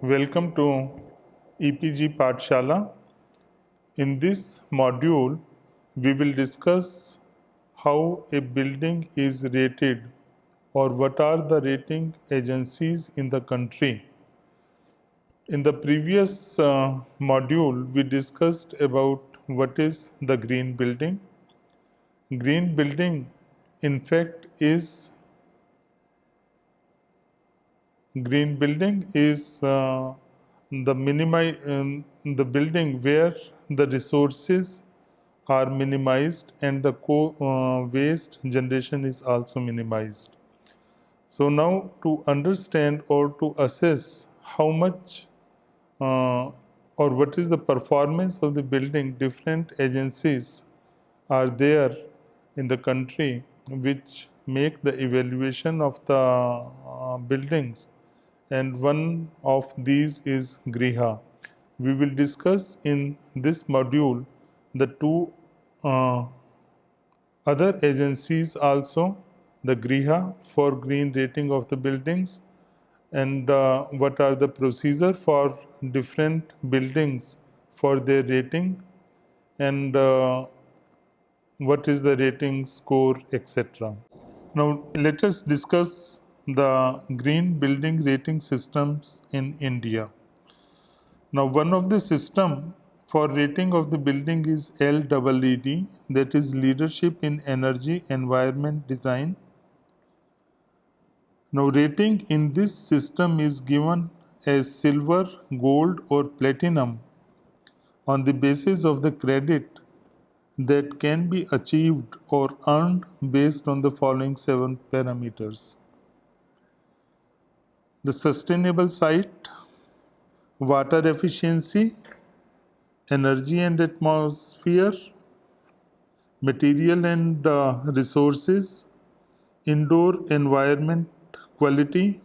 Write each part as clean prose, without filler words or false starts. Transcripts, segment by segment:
Welcome to EPG Pathshala. In this module, we will discuss how a building is rated or what are the rating agencies in the country. In the previous module, we discussed about what is the green building. Green building, in fact, is green building is the building where the resources are minimized and the waste generation is also minimized. So now to understand or to assess how much or what is the performance of the building, different agencies are there in the country which make the evaluation of the buildings, and one of these is GRIHA. We will discuss in this module the two uh, other agencies also, the GRIHA for green rating of the buildings, and what are the procedure for different buildings for their rating, and what is the rating score, etc. Now let us discuss the green building rating systems in India. Now one of the system for rating of the building is LEED, that is Leadership in Energy Environment Design. Now rating in this system is given as silver, gold or platinum on the basis of the credit that can be achieved or earned based on the following 7 parameters: the sustainable site, water efficiency, energy and atmosphere, material and resources, indoor environment quality,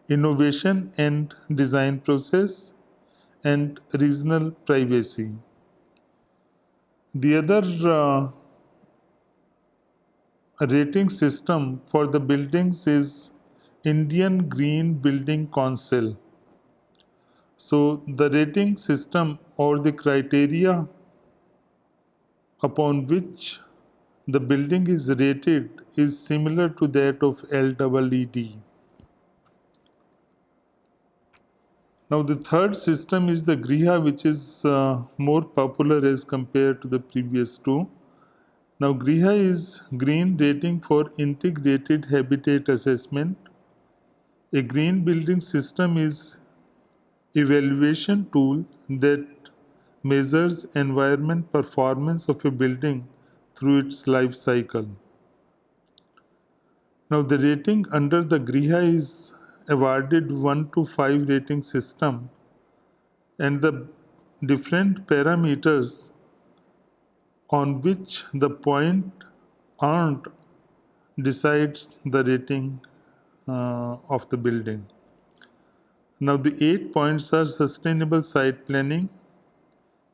innovation and design process, and regional privacy. The other rating system for the buildings is Indian Green Building Council. So the rating system or the criteria upon which the building is rated is similar to that of LEED. Now the third system is the GRIHA, which is more popular as compared to the previous two. Now GRIHA is Green Rating for Integrated Habitat Assessment. A green building system is evaluation tool that measures environment performance of a building through its life cycle. Now the rating under the GRIHA is awarded 1 to 5 rating system, and the different parameters on which the point earned decides the rating of the building. Now the 8 points are sustainable site planning,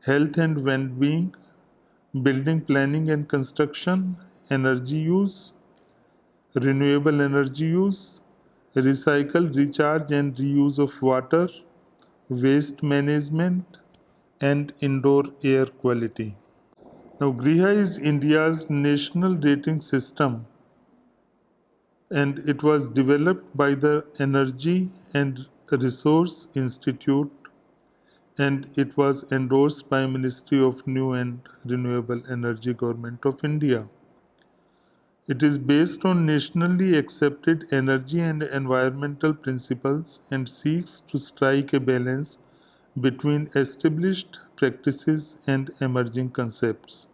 health and well-being, building planning and construction, energy use, renewable energy use, recycle, recharge and reuse of water, waste management, and indoor air quality. Now GRIHA is India's national rating system, and it was developed by the Energy and Resource Institute, and it was endorsed by Ministry of New and Renewable Energy, Government of India. It is based on nationally accepted energy and environmental principles and seeks to strike a balance between established practices and emerging concepts,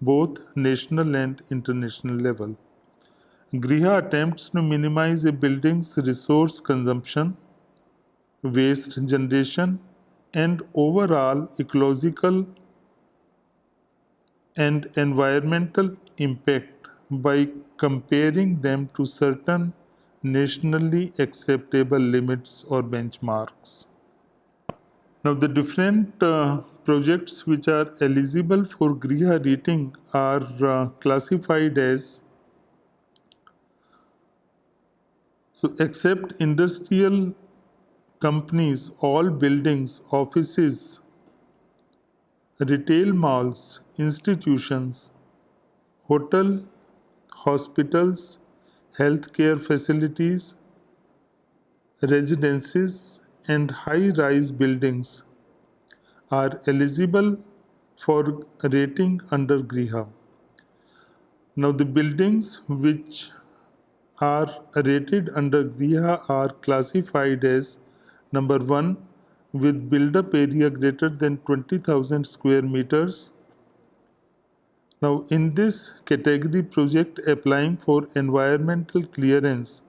both national and international level. GRIHA attempts to minimize a building's resource consumption, waste generation, and overall ecological and environmental impact by comparing them to certain nationally acceptable limits or benchmarks. Now, the different projects which are eligible for GRIHA rating are classified as So except industrial companies, all buildings, offices, retail malls, institutions, hotel, hospitals, healthcare facilities, residences, and high-rise buildings are eligible for rating under Griha. Now, the buildings which are rated under Griha are classified as number 1 with build-up area greater than 20,000 square meters. Now, in this category, project applying for environmental clearance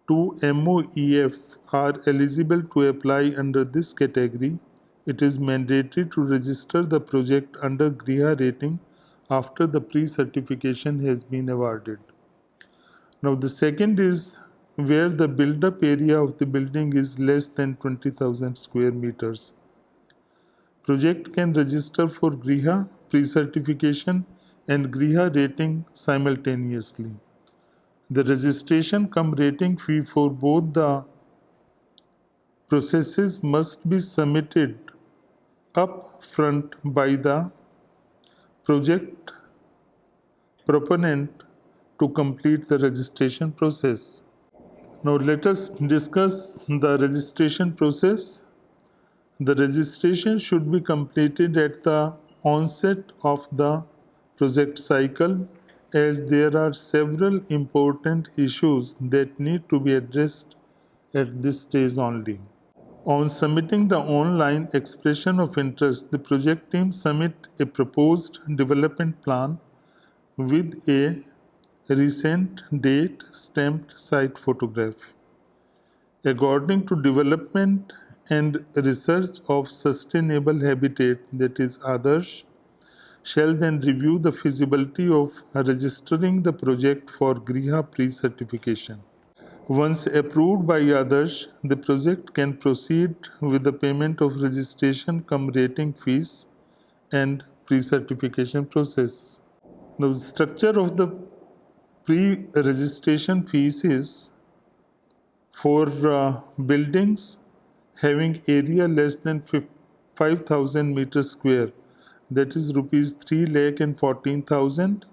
to MOEF are eligible to apply under this category. It is mandatory to register the project under Griha rating after the pre-certification has been awarded. Now the second is where the build-up area of the building is less than 20,000 square meters. Project can register for Griha pre-certification and Griha rating simultaneously. The registration cum rating fee for both the processes must be submitted up front by the project proponent to complete the registration process. Now let us discuss the registration process. The registration should be completed at the onset of the project cycle, as there are several important issues that need to be addressed at this stage only. On submitting the online expression of interest, the project team submit a proposed development plan with a recent date stamped site photograph. According to Development and Research of Sustainable Habitat, that is Adarsh, shall then review the feasibility of registering the project for Griha pre-certification. Once approved by Adarsh, the project can proceed with the payment of registration cum rating fees and pre-certification process. The structure of the pre-registration fees is for buildings having area less than 5,000 meters square, that is rupees 3 lakh and 14,000.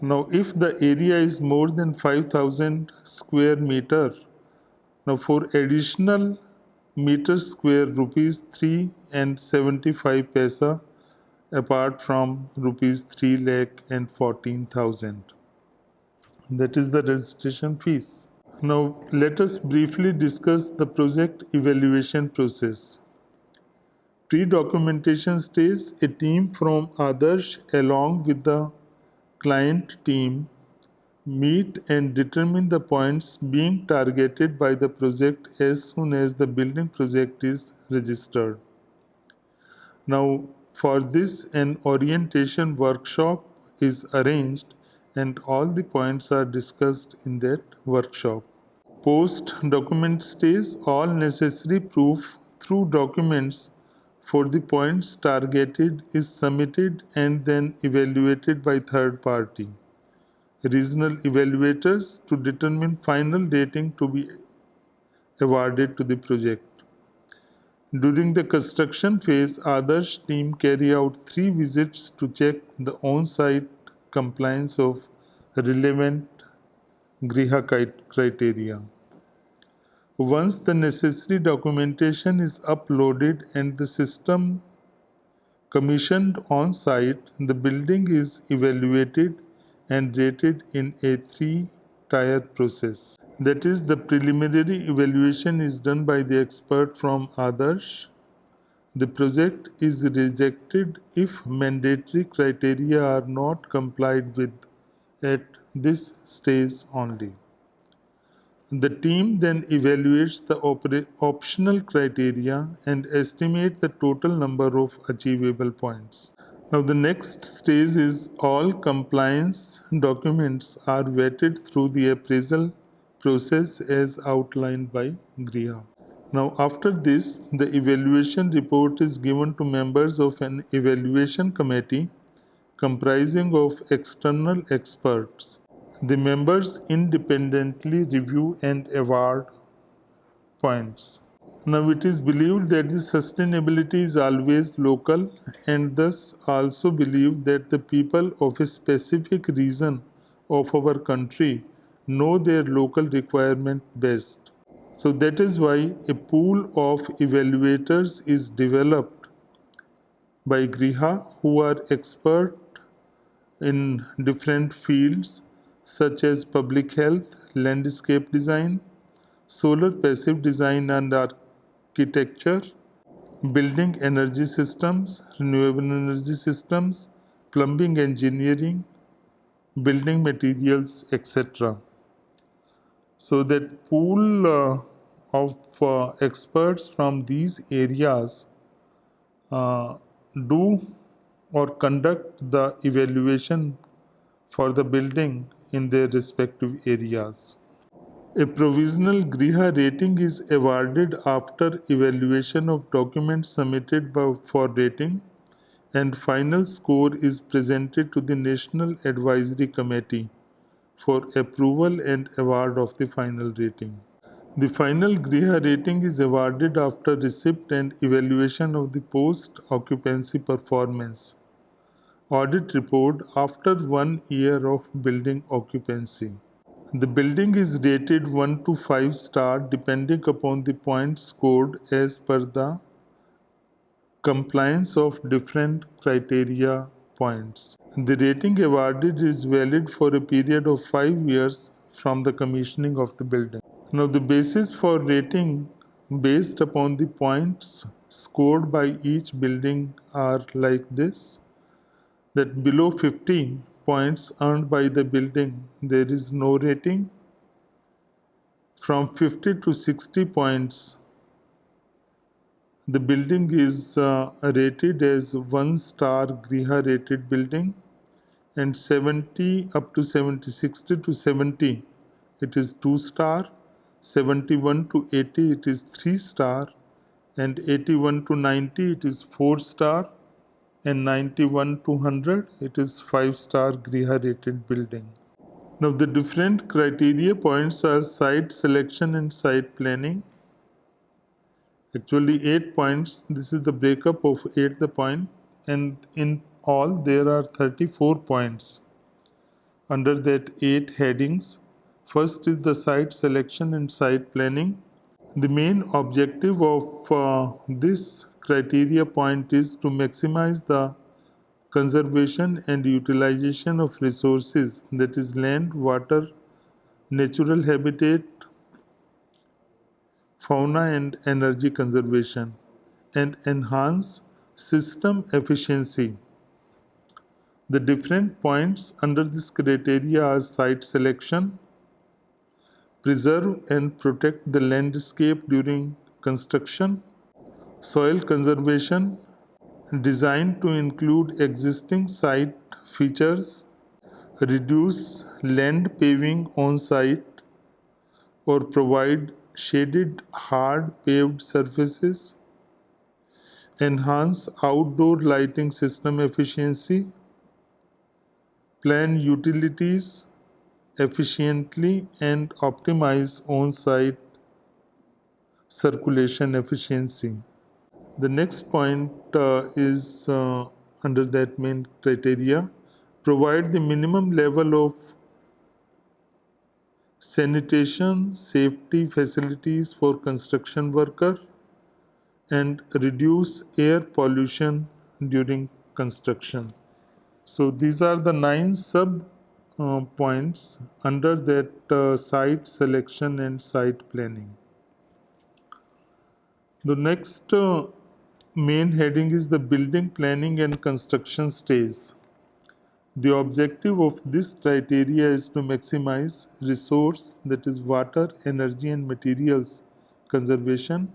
Now if the area is more than 5,000 square meter, now for additional meter square rupees 3 and 75 paisa apart from rupees 3 lakh and 14,000. That is the registration fees. Now let us briefly discuss the project evaluation process. Pre-documentation stage, a team from Adarsh along with the client team meet and determine the points being targeted by the project as soon as the building project is registered. Now for this, an orientation workshop is arranged and all the points are discussed in that workshop. Post-document stage, all necessary proof through documents for the points targeted is submitted and then evaluated by third party, regional evaluators, to determine final rating to be awarded to the project. During the construction phase, Adarsh team carry out 3 visits to check the on-site compliance of relevant Griha criteria. Once the necessary documentation is uploaded and the system commissioned on site, the building is evaluated and rated in a 3-tier process. That is, the preliminary evaluation is done by the expert from Adarsh. The project is rejected if mandatory criteria are not complied with at this stage only. The team then evaluates the optional criteria and estimate the total number of achievable points. Now the next stage is all compliance documents are vetted through the appraisal process as outlined by Griha. Now after this, the evaluation report is given to members of an evaluation committee comprising of external experts. The members independently review and award points. Now, it is believed that the sustainability is always local, and thus also believe that the people of a specific region of our country know their local requirement best. So that is why a pool of evaluators is developed by Griha who are expert in different fields such as public health, landscape design, solar passive design and architecture, building energy systems, renewable energy systems, plumbing engineering, building materials, etc. So that pool of experts from these areas uh, do or conduct the evaluation for the building in their respective areas. A provisional Griha rating is awarded after evaluation of documents submitted for rating, and final score is presented to the National Advisory Committee for approval and award of the final rating. The final Griha rating is awarded after receipt and evaluation of the post occupancy performance audit report after 1 year of building occupancy. The building is rated 1 to 5 star depending upon the points scored as per the compliance of different criteria points. The rating awarded is valid for a period of 5 years from the commissioning of the building. Now, the basis for rating based upon the points scored by each building are like this: that below 50 points earned by the building, there is no rating. From 50 to 60 points, the building is rated as 1 star Griha rated building, and 70 up to 70, 60 to 70, it is 2 star, 71 to 80, it is 3 star, and 81 to 90, it is 4 star, and 91 to 100, it is 5 star Griha rated building. Now, the different criteria points are site selection and site planning. Actually, 8 points. This is the breakup of 8 the point, and in all there are 34 points under that 8 headings. First is the site selection and site planning. The main objective of this criteria point is to maximize the conservation and utilization of resources, that is land, water, natural habitat, fauna and energy conservation, and enhance system efficiency. The different points under this criteria are site selection, preserve and protect the landscape during construction, soil conservation, designed to include existing site features, reduce land paving on site, or provide shaded hard paved surfaces, enhance outdoor lighting system efficiency, plan utilities efficiently, and optimize on-site circulation efficiency. The next point is under that main criteria: provide the minimum level of sanitation, safety facilities for construction worker, and reduce air pollution during construction. So these are the 9 sub points under that site selection and site planning. The next main heading is the building planning and construction stage. The objective of this criteria is to maximize resource, that is water, energy and materials conservation,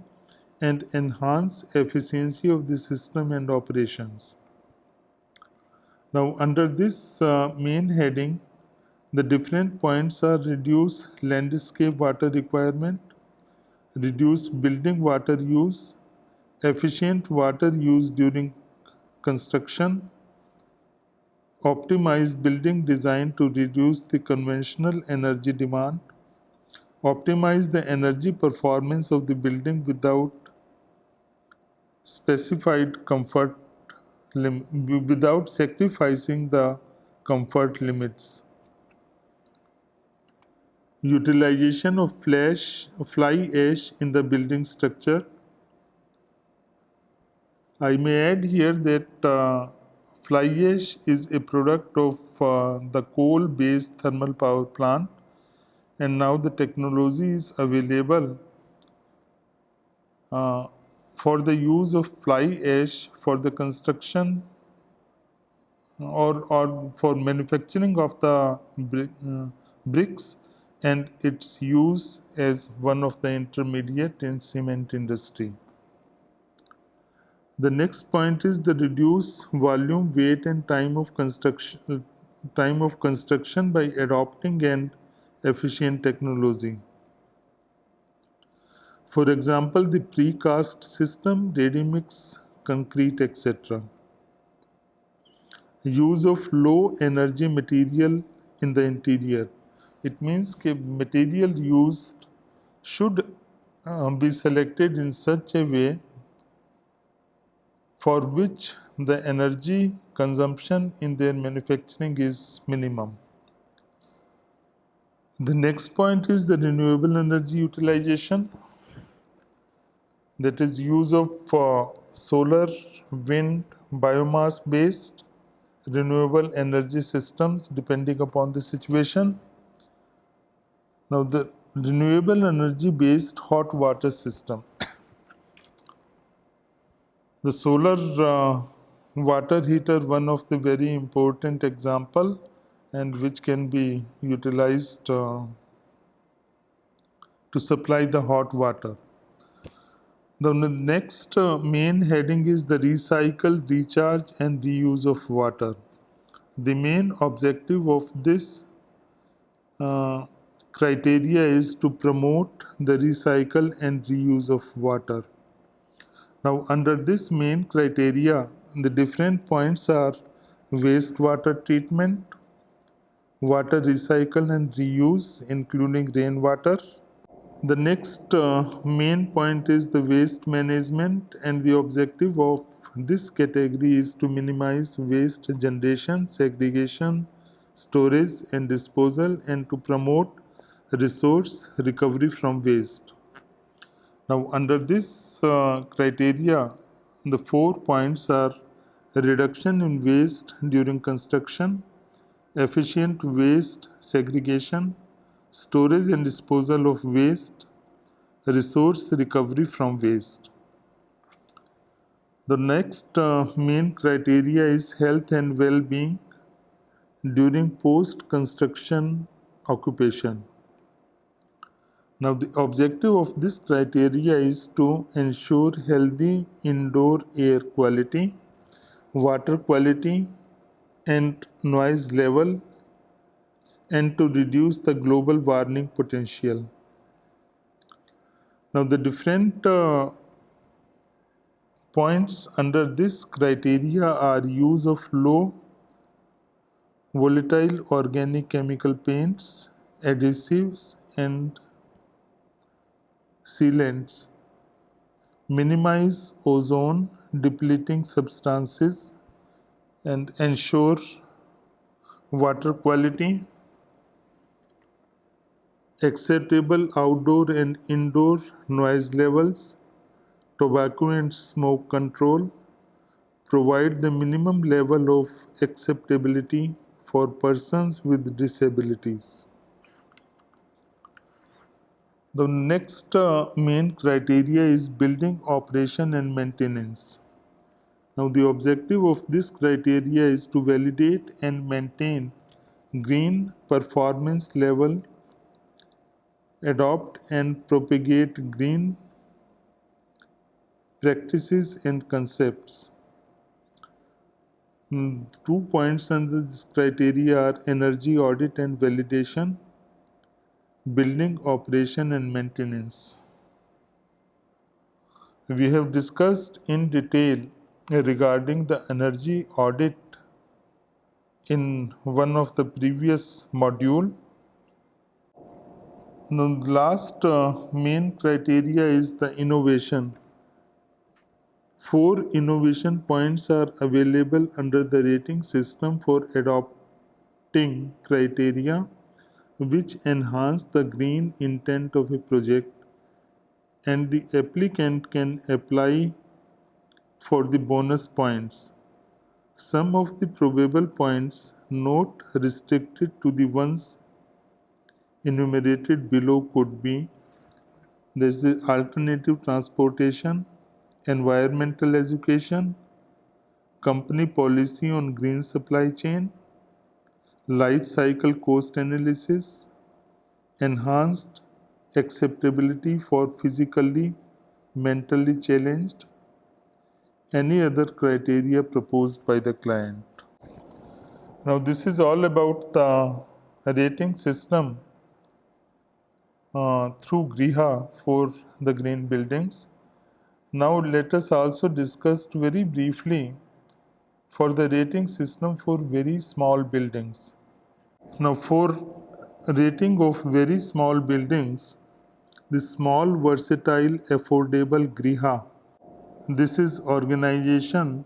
and enhance efficiency of the system and operations. Now, under this main heading, the different points are: reduce landscape water requirement, reduce building water use, efficient water use during construction, optimize building design to reduce the conventional energy demand, optimize the energy performance of the building without specified comfort without sacrificing the comfort limits. Utilization of fly ash in the building structure. I may add here that fly ash is a product of the coal-based thermal power plant, and now the technology is available uh, for the use of fly ash for the construction or for manufacturing of the bricks, and its use as one of the intermediate in cement industry. The next point is the reduce volume, weight, and time of construction by adopting an efficient technology. For example, the precast system, ready mix, concrete, etc. Use of low energy material in the interior. It means that material used should be selected in such a way for which the energy consumption in their manufacturing is minimum. The next point is the renewable energy utilization, that is use of solar, wind, biomass based renewable energy systems depending upon the situation. Now the renewable energy based hot water system. The solar water heater, one of the very important example, and which can be utilized to supply the hot water. The next main heading is the recycle, recharge and reuse of water. The main objective of this uh, criteria is to promote the recycle and reuse of water. Now, under this main criteria, the different points are wastewater treatment, water recycle and reuse, including rainwater. The next main point is the waste management, and the objective of this category is to minimize waste generation, segregation, storage, and disposal, and to promote resource recovery from waste. Now, under this criteria, the 4 points are reduction in waste during construction, efficient waste segregation, storage and disposal of waste, resource recovery from waste. The next main criteria is health and well-being during post-construction occupation. Now, the objective of this criteria is to ensure healthy indoor air quality, water quality, and noise level, and to reduce the global warming potential. Now, the different points under this criteria are use of low volatile organic chemical paints, adhesives, and sealants, minimize ozone depleting substances, and ensure water quality, acceptable outdoor and indoor noise levels, tobacco and smoke control, provide the minimum level of acceptability for persons with disabilities. The next main criteria is building operation and maintenance. Now, the objective of this criteria is to validate and maintain green performance level, adopt and propagate green practices and concepts. 2 points under this criteria are energy audit and validation, building operation and maintenance. We have discussed in detail regarding the energy audit in one of the previous module. The last main criteria is the innovation. 4 innovation points are available under the rating system for adopting criteria which enhance the green intent of a project, and the applicant can apply for the bonus points. Some of the probable points not restricted to the ones enumerated below could be: there is the alternative transportation, environmental education, company policy on green supply chain, life cycle cost analysis, enhanced acceptability for physically, mentally challenged, any other criteria proposed by the client. Now, this is all about the rating system through Griha for the green buildings. Now, let us also discuss very briefly for the rating system for very small buildings. Now, for rating of very small buildings, the small, versatile, affordable Griha. This is organization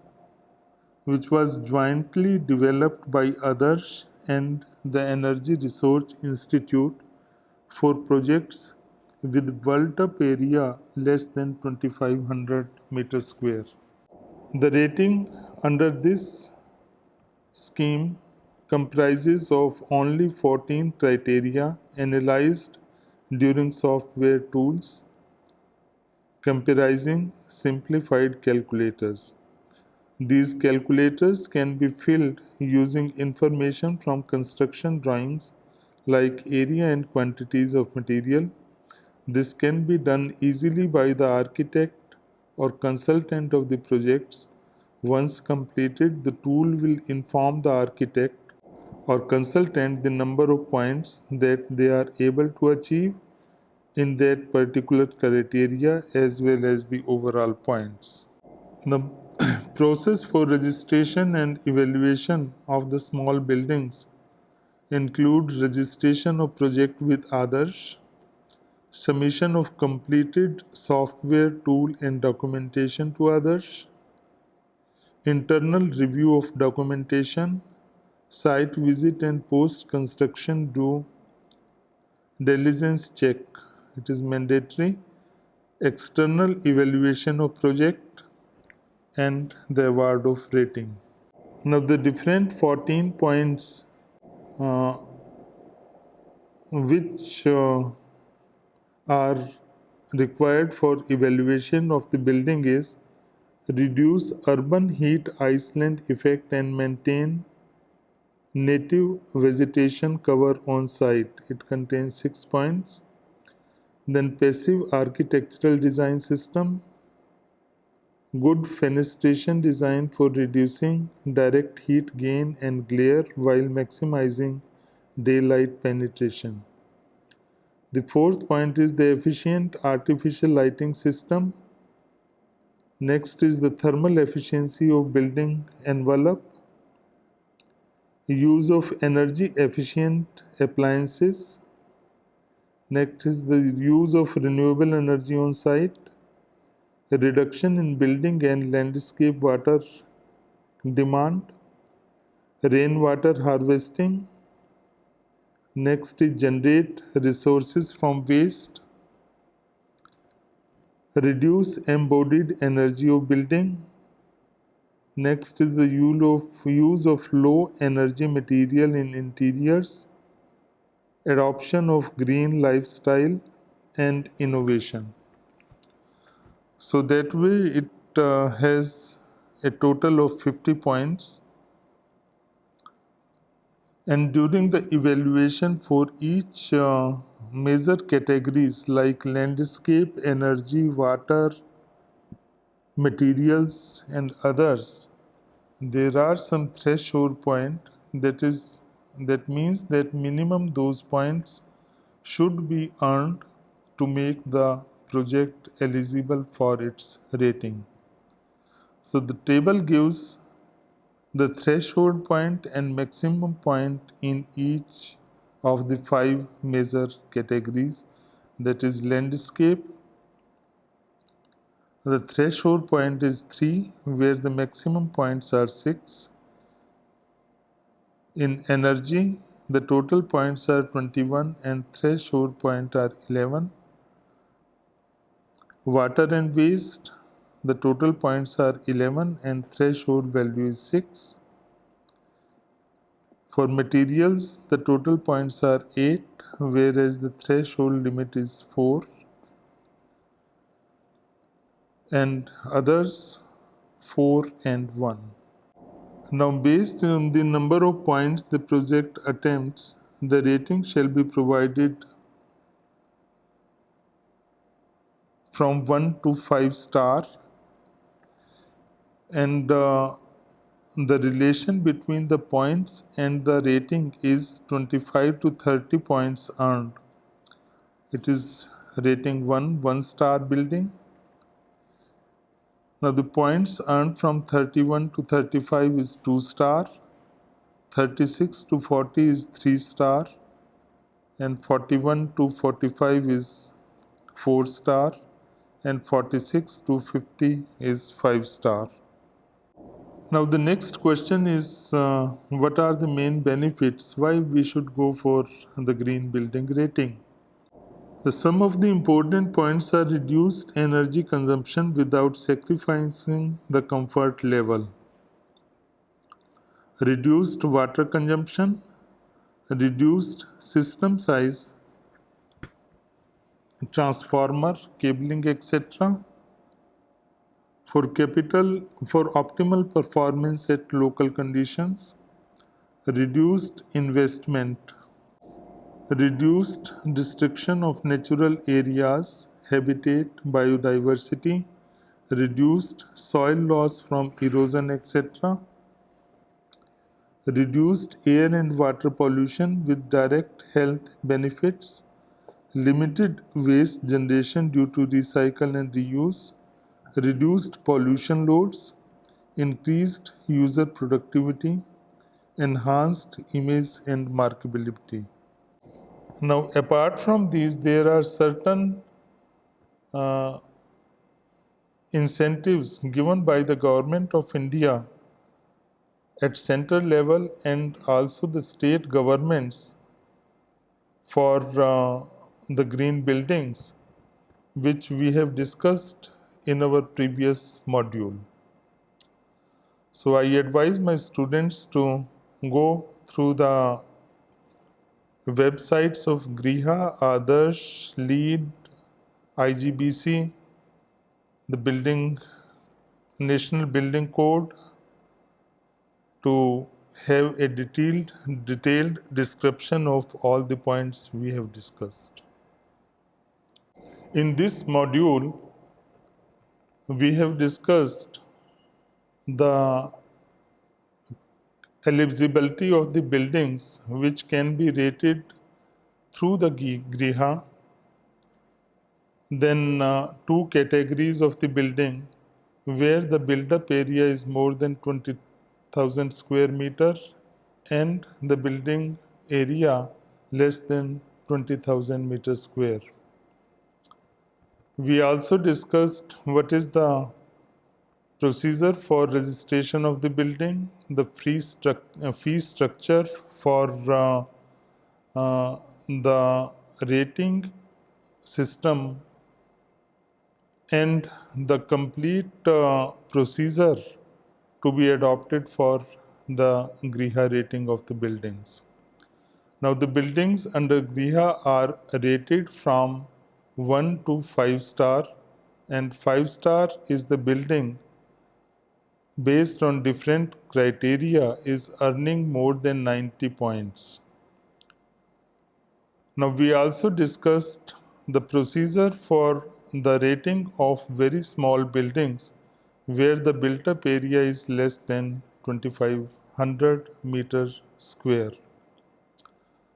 which was jointly developed by Adarsh and the Energy Research Institute for projects with built-up area less than 2500 meters square. The rating under this scheme comprises of only 14 criteria analyzed during software tools comprising simplified calculators. These calculators can be filled using information from construction drawings like area and quantities of material. This can be done easily by the architect or consultant of the projects. Once completed, the tool will inform the architect or consultant the number of points that they are able to achieve in that particular criteria as well as the overall points. The process for registration and evaluation of the small buildings include registration of project with Adarsh, submission of completed software tool and documentation to Adarsh, internal review of documentation, site visit and post-construction due diligence check, it is mandatory, external evaluation of project, and the award of rating. Now, the different 14 points uh, which are required for evaluation of the building is: reduce urban heat island effect and maintain native vegetation cover on site. It contains 6 points. Then passive architectural design system, good fenestration design for reducing direct heat gain and glare while maximizing daylight penetration. The fourth point is the efficient artificial lighting system. Next is the thermal efficiency of building envelope, use of energy efficient appliances. Next is the use of renewable energy on site, a reduction in building and landscape water demand, rainwater harvesting. Next is generate resources from waste, reduce embodied energy of building. Next is the use of low energy material in interiors, adoption of green lifestyle, and innovation. So that way it has a total of 50 points. And during the evaluation for each major categories like landscape, energy, water, materials, and others, there are some threshold point, that means that minimum those points should be earned to make the project eligible for its rating. So the table gives the threshold point and maximum point in each of the 5 major categories, that is landscape. The threshold point is 3, where the maximum points are 6. In energy, the total points are 21 and threshold point are 11. Water and waste, the total points are 11 and threshold value is 6. For materials, the total points are 8, whereas the threshold limit is 4. And others, 4 and 1. Now, based on the number of points the project attempts, the rating shall be provided from 1 to 5 star, and the relation between the points and the rating is 25 to 30 points earned. It is rating 1 star building. Now the points earned from 31 to 35 is 2 star, 36 to 40 is 3 star, and 41 to 45 is 4 star, and 46 to 50 is 5 star. Now the next question is what are the main benefits why we should go for the green building rating? The some of the important points are reduced energy consumption without sacrificing the comfort level, reduced water consumption, reduced system size, transformer, cabling, etc. For optimal performance at local conditions, reduced investment, reduced destruction of natural areas, habitat, biodiversity, reduced soil loss from erosion, etc., reduced air and water pollution with direct health benefits, limited waste generation due to recycle and reuse, reduced pollution loads, increased user productivity, enhanced image and marketability. Now, apart from these, there are certain uh, incentives given by the government of India at center level and also the state governments for the green buildings, which we have discussed in our previous module. So I advise my students to go through the websites of Griha, Adarsh, LEED, IGBC, the National Building Code, to have a detailed description of all the points we have discussed. In this module, we have discussed the eligibility of the buildings which can be rated through the Griha, then 2 categories of the building where the build-up area is more than 20,000 square meter and the building area less than 20,000 meters square. We also discussed what is the procedure for registration of the building, the fee structure for the rating system, and the complete procedure to be adopted for the Griha rating of the buildings. Now, the buildings under Griha are rated from 1 to 5 star, and 5 star is the building based on different criteria is earning more than 90 points. Now, we also discussed the procedure for the rating of very small buildings where the built-up area is less than 2500 meters square.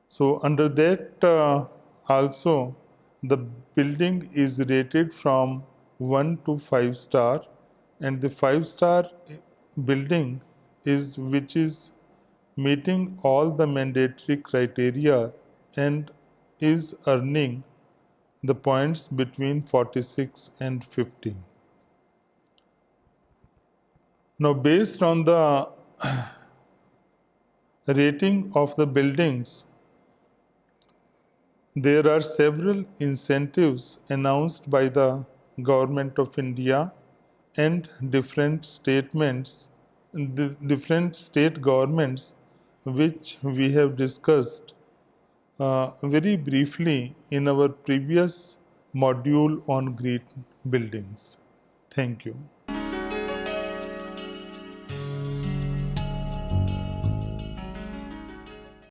So, under that also the building is rated from 1 to 5 star, and the 5 star building which is meeting all the mandatory criteria and is earning the points between 46 and 50. Now, based on the rating of the buildings, there are several incentives announced by the Government of India and different state governments, which we have discussed very briefly in our previous module on green buildings. Thank you.